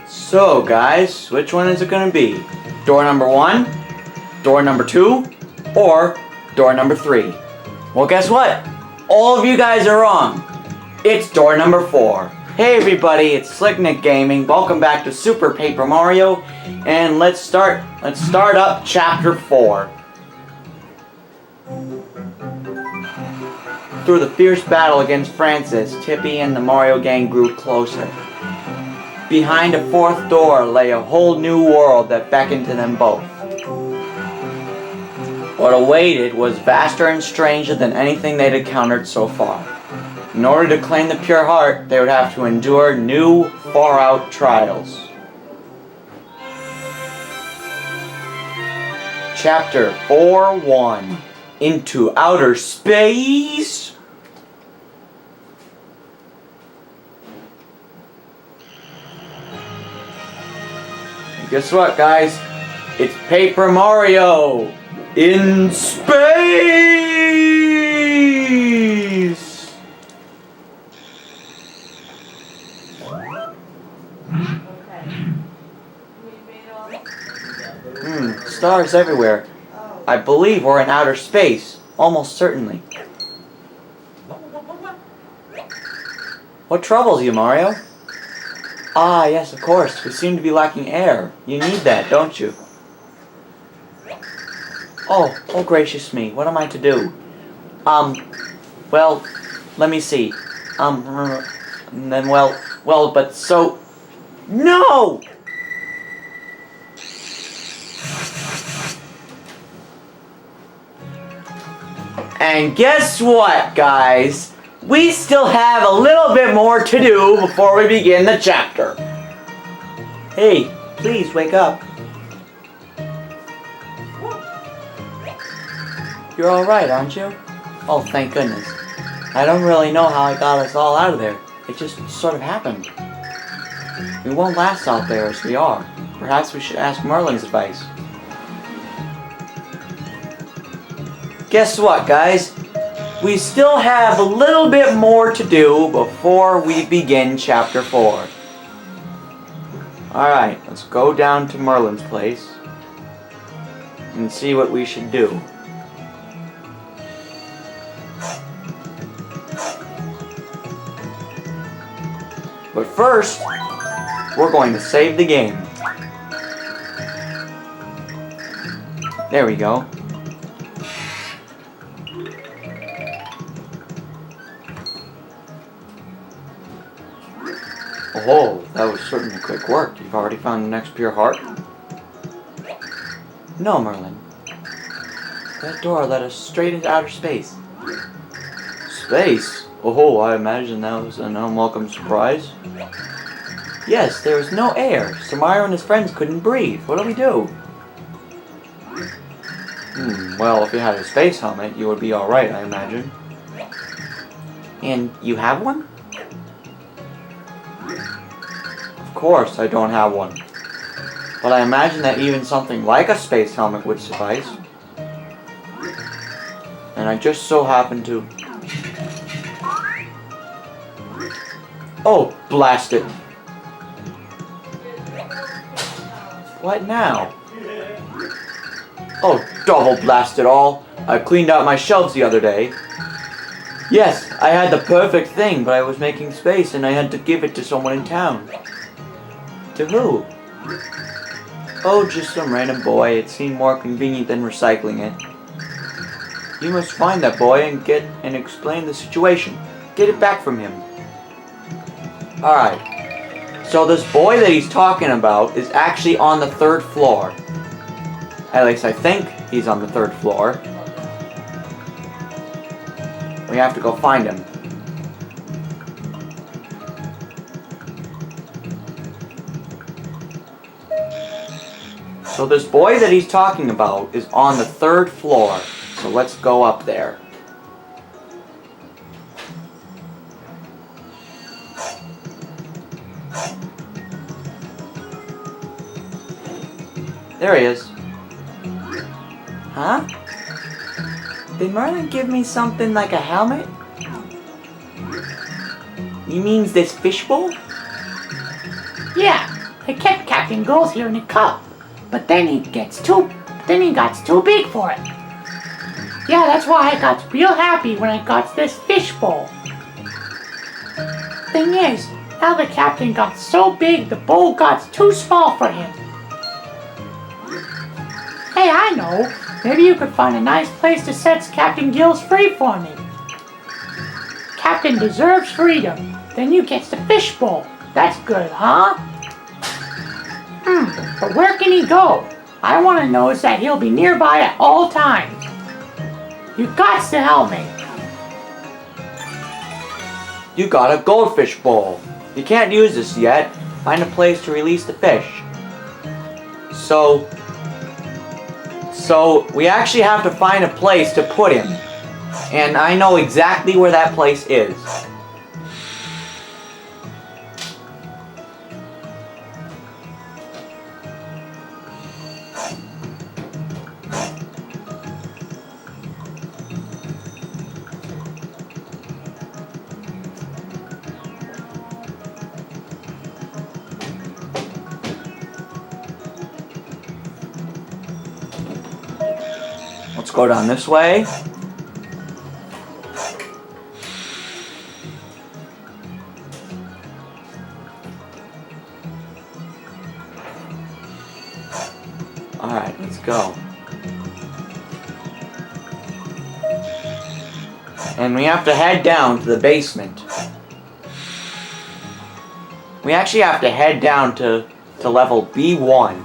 So guys, which one is it going to be? Door number 1, door number 2, or door number 3? Well, guess what? All of you guys are wrong. It's door number 4. Hey everybody, it's Slicknick Gaming. Welcome back to Super Paper Mario, and let's start up chapter 4. Through the fierce battle against Francis, Tippy and the Mario gang grew closer. Behind a fourth door lay a whole new world that beckoned to them both. What awaited was vaster and stranger than anything they'd encountered so far. In order to claim the pure heart, they would have to endure new, far-out trials. Chapter 4-1. Into Outer Space? And guess what, guys? It's Paper Mario in space! Stars everywhere. I believe we're in outer space. Almost certainly. What troubles you, Mario? Ah, yes, of course. We seem to be lacking air. You need that, don't you? Oh gracious me. What am I to do? Well, let me see. And then, well, but so... No! And guess what, guys? We still have a little bit more to do before we begin the chapter. Hey, please wake up. You're alright, aren't you? Oh, thank goodness. I don't really know how I got us all out of there. It just sort of happened. We won't last out there as we are. Perhaps we should ask Merlin's advice. Guess what, guys? We still have a little bit more to do before we begin chapter 4. Alright, let's go down to Merlin's place and see what we should do. But first, we're going to save the game. There we go. Oh, that was certainly quick work. You've already found the next pure heart? No, Merlin. That door led us straight into outer space. Space? Oh, I imagine that was an unwelcome surprise. Yes, there was no air, so Mario and his friends couldn't breathe. What do we do? Well, if you had a space helmet, you would be alright, I imagine. And you have one? Of course I don't have one. But I imagine that even something like a space helmet would suffice. And I just so happen to... Oh, blast it. What now? Oh, double blast it all. I cleaned out my shelves the other day. Yes, I had the perfect thing, but I was making space and I had to give it to someone in town. To who? Oh, just some random boy. It seemed more convenient than recycling it. You must find that boy and explain the situation. Get it back from him. Alright. So this boy that he's talking about is actually on the 3rd floor. At least I think he's on the 3rd floor. We have to go find him. So this boy that he's talking about is on the 3rd floor. So let's go up there. There he is. Huh? Did Merlin give me something like a helmet? You mean this fishbowl? Yeah, a Captain goes here in a cup, but then he gets too big for it. Yeah, that's why I got real happy when I got this fish bowl. Thing is, now the captain got so big the bowl got too small for him. Hey, I know. Maybe you could find a nice place to set Captain Gills free for me. Captain deserves freedom. Then you get the fish bowl. That's good, huh? But where can he go? I want to know is that he'll be nearby at all times. You got to help me. You got a goldfish bowl. You can't use this yet. Find a place to release the fish. So we actually have to find a place to put him. And I know exactly where that place is. Let's go down this way. Alright, let's go. And we have to head down to the basement. We actually have to head down to level B1.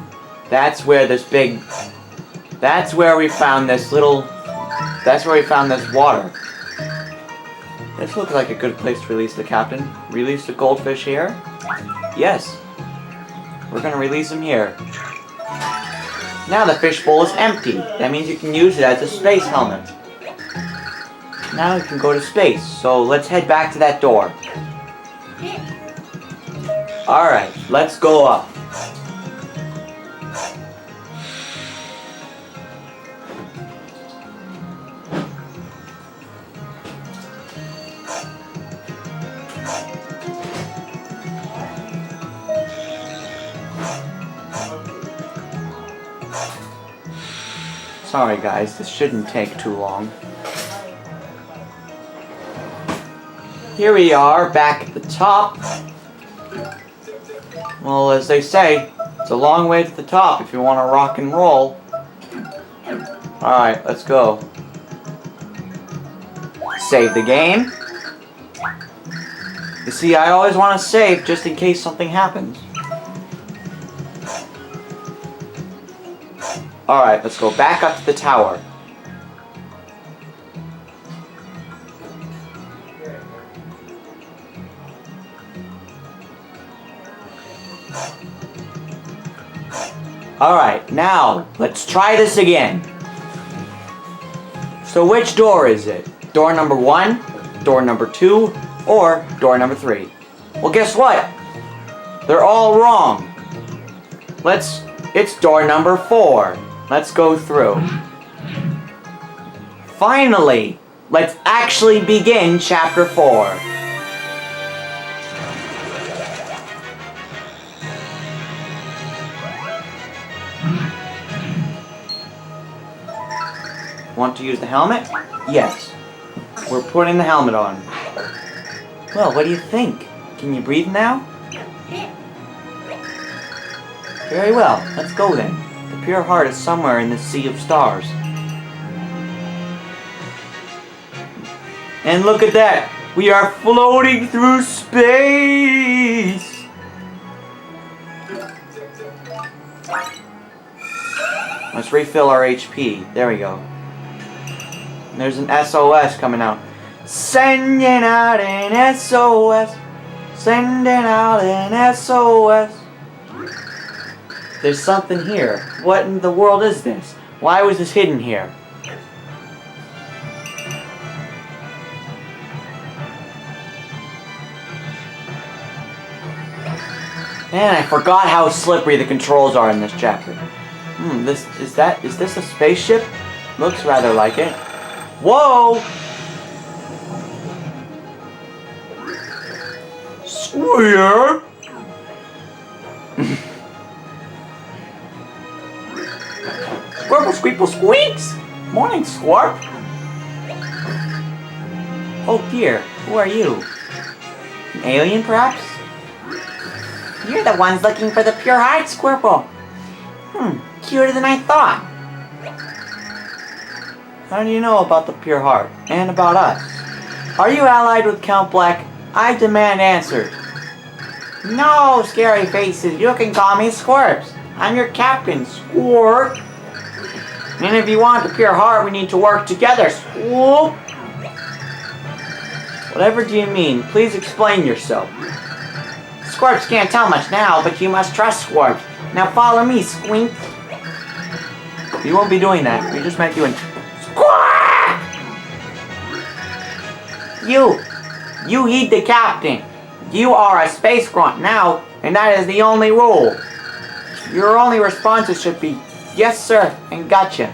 That's where this big... That's where we found this water. This looks like a good place to release the captain. Release the goldfish here? Yes. We're gonna release him here. Now the fish bowl is empty. That means you can use it as a space helmet. Now you can go to space. So let's head back to that door. Alright, let's go up. Sorry guys, this shouldn't take too long. Here we are, back at the top. Well, as they say, it's a long way to the top if you want to rock and roll. Alright, let's go. Save the game. You see, I always want to save just in case something happens. Alright, let's go back up to the tower. Alright, now, let's try this again. So which door is it? Door number 1, door number 2, or door number 3? Well, guess what? They're all wrong. It's door number 4. Let's go through. Finally, let's actually begin chapter 4. Want to use the helmet? Yes. We're putting the helmet on. Well, what do you think? Can you breathe now? Very well, let's go then. The pure heart is somewhere in the sea of stars. And look at that! We are floating through space! Let's refill our HP. There we go. And there's an SOS coming out. Sending out an SOS. Sending out an SOS. There's something here. What in the world is this? Why was this hidden here? Man, I forgot how slippery the controls are in this chapter. Is this a spaceship? Looks rather like it. Whoa! Swear! Squeeple squeaks! Morning, Squarp! Oh dear, who are you? An alien, perhaps? You're the ones looking for the pure heart, Squirple. Cuter than I thought. How do you know about the pure heart? And about us? Are you allied with Count Black? I demand answers. No, scary faces. You can call me Squirps. I'm your captain, Squirp. And if you want the pure heart, we need to work together, Squoop! Whatever do you mean? Please explain yourself. Squirps can't tell much now, but you must trust Squirps. Now follow me, Squink. You won't be doing that. We just met you in... Squawk! You heed the captain. You are a space grunt now, and that is the only rule. Your only responses should be, yes sir, and gotcha.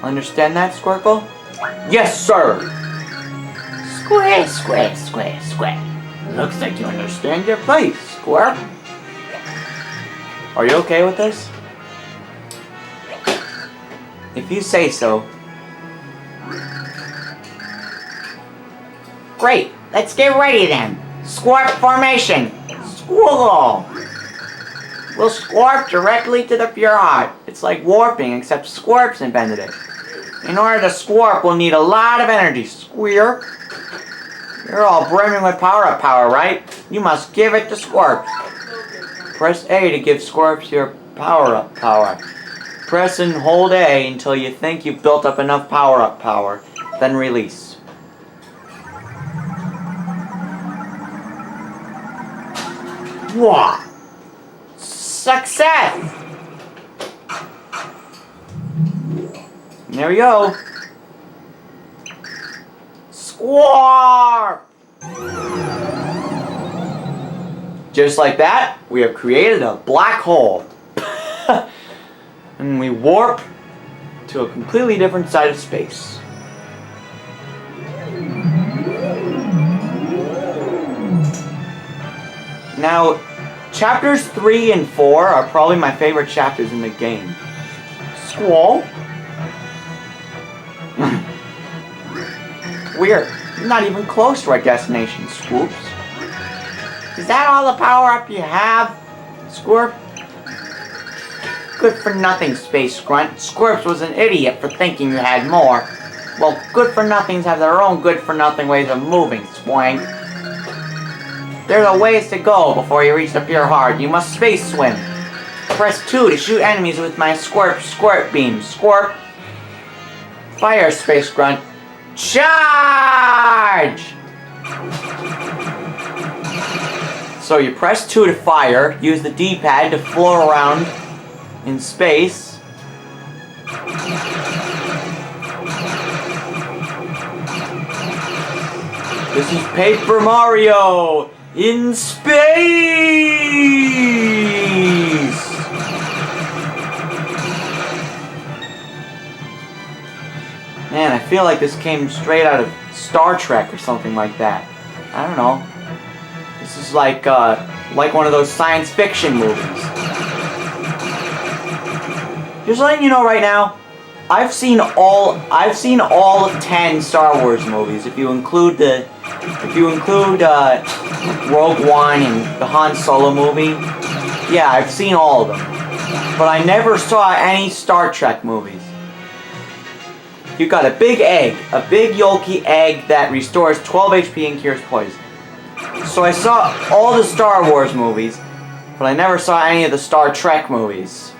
Understand that, Squircle? Yes sir. Square, square, square, square. Looks like you understand your place, Squirp. Are you okay with this? If you say so. Great, let's get ready then. Squarp formation. Squiggle. We'll squarp directly to the pure heart. It's like warping, except Squirps invented it. In order to squarp, we'll need a lot of energy. Squeer. You're all brimming with power-up power, right? You must give it to Squirps. Press A to give Squirps your power-up power. Press and hold A until you think you've built up enough power-up power. Then release. Wah! Success! There we go. Squarp! Just like that, we have created a black hole. And we warp to a completely different side of space. Now, chapters 3 and 4 are probably my favorite chapters in the game. Squall? We're not even close to our destination, Swoops. Is that all the power-up you have, Squirp? Good for nothing, Space Grunt. Squirps was an idiot for thinking you had more. Well, good for nothings have their own good for nothing ways of moving, Swank. There's a ways to go before you reach the pure heart. You must space swim. Press 2 to shoot enemies with my squirt beam. Squirt. Fire, Space Grunt. Charge! So you press 2 to fire, use the D-pad to float around in space. This is Paper Mario in space! Man, I feel like this came straight out of Star Trek or something like that. I don't know. This is like one of those science fiction movies. Just letting you know right now, I've seen all 10 Star Wars movies. If you include Rogue One and the Han Solo movie, yeah, I've seen all of them. But I never saw any Star Trek movies. You got a big egg, a big yolky egg that restores 12 HP and cures poison. So I saw all the Star Wars movies, but I never saw any of the Star Trek movies.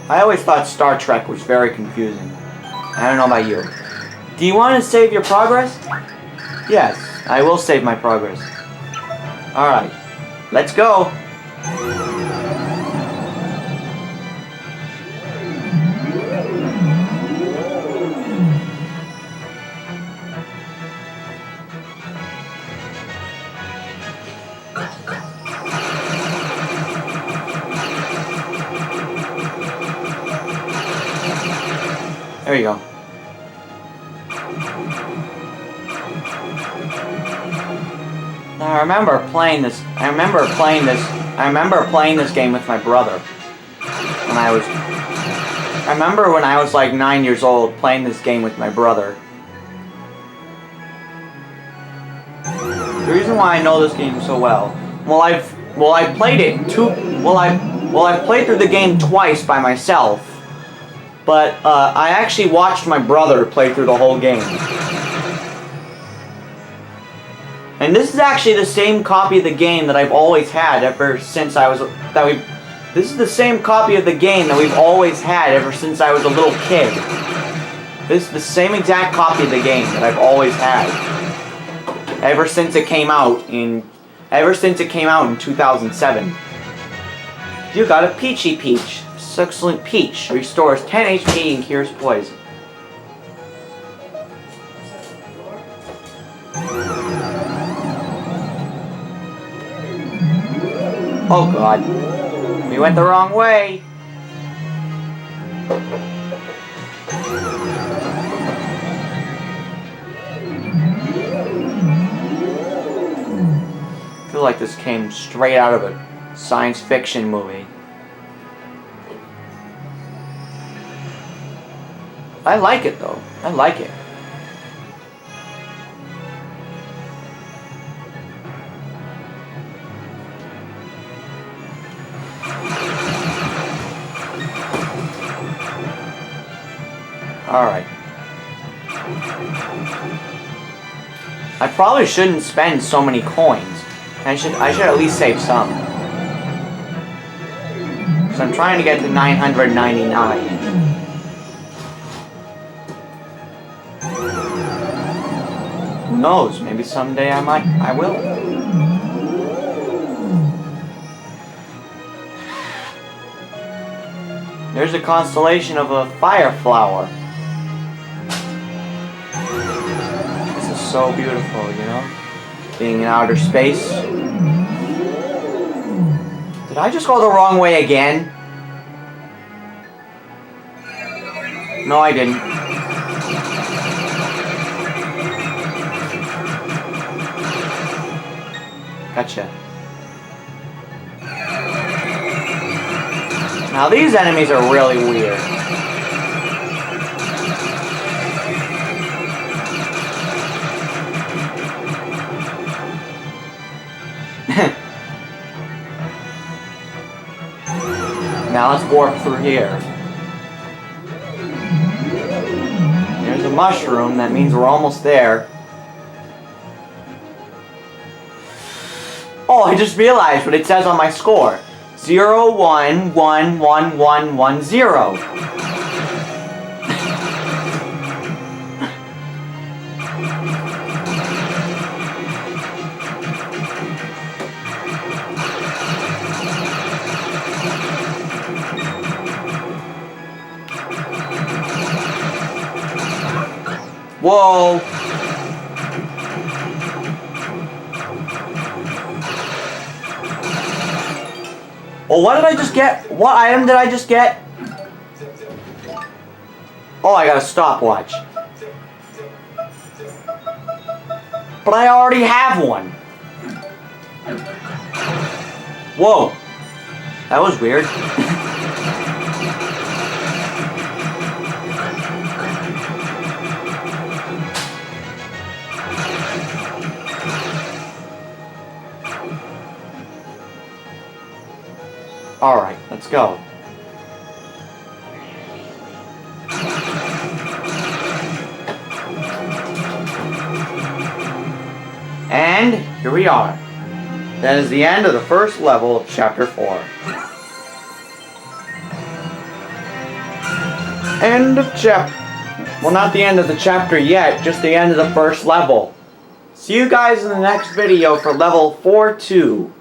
I always thought Star Trek was very confusing. I don't know about you. Do you want to save your progress? Yes, I will save my progress. Alright, let's go. There you go. I remember playing this game with my brother. I remember when I was like 9 years old playing this game with my brother. The reason why I know this game so well, I've played through the game twice by myself, but I actually watched my brother play through the whole game. And this is actually the same copy of the game that I've always had ever since this is the same copy of the game that we've always had ever since I was a little kid. This is the same exact copy of the game that I've always had. Ever since it came out in 2007. You got a Peachy Peach. Succulent Peach. Restores 10 HP and cures poison. Oh god. We went the wrong way. I feel like this came straight out of a science fiction movie. I like it though. I like it. Alright. I probably shouldn't spend so many coins. I should at least save some. So I'm trying to get to 999. Who knows? Maybe someday I will. There's a constellation of a fire flower. This is so beautiful, you know? Being in outer space. Did I just go the wrong way again? No, I didn't. Gotcha. Now these enemies are really weird. Now let's warp through here. There's a mushroom, that means we're almost there. Oh, I just realized what it says on my score. 011110. Whoa. Oh, what did I just get? What item did I just get? Oh, I got a stopwatch. But I already have one. Whoa. That was weird. Alright, let's go. And here we are. That is the end of the first level of Chapter 4. End of well, not the end of the chapter yet, just the end of the first level. See you guys in the next video for level 4-2.